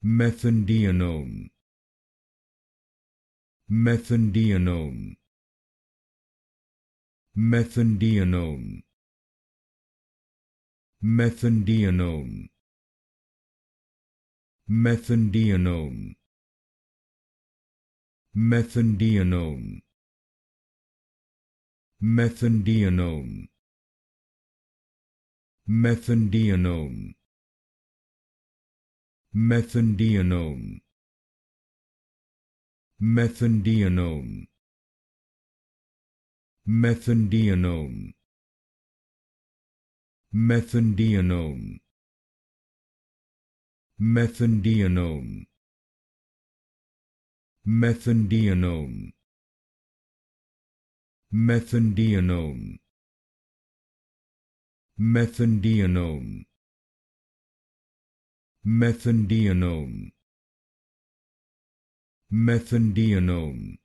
Methandienone, Methandienone, Methandienone, Methandienone, Methandienone, Methandienone, Methandienone, Methandienone, Methandienone, Methandienone, Methandienone, Methandienone, Methandienone, Methandienone, Methandienone, Methandienone, Methandienone, Methandienone,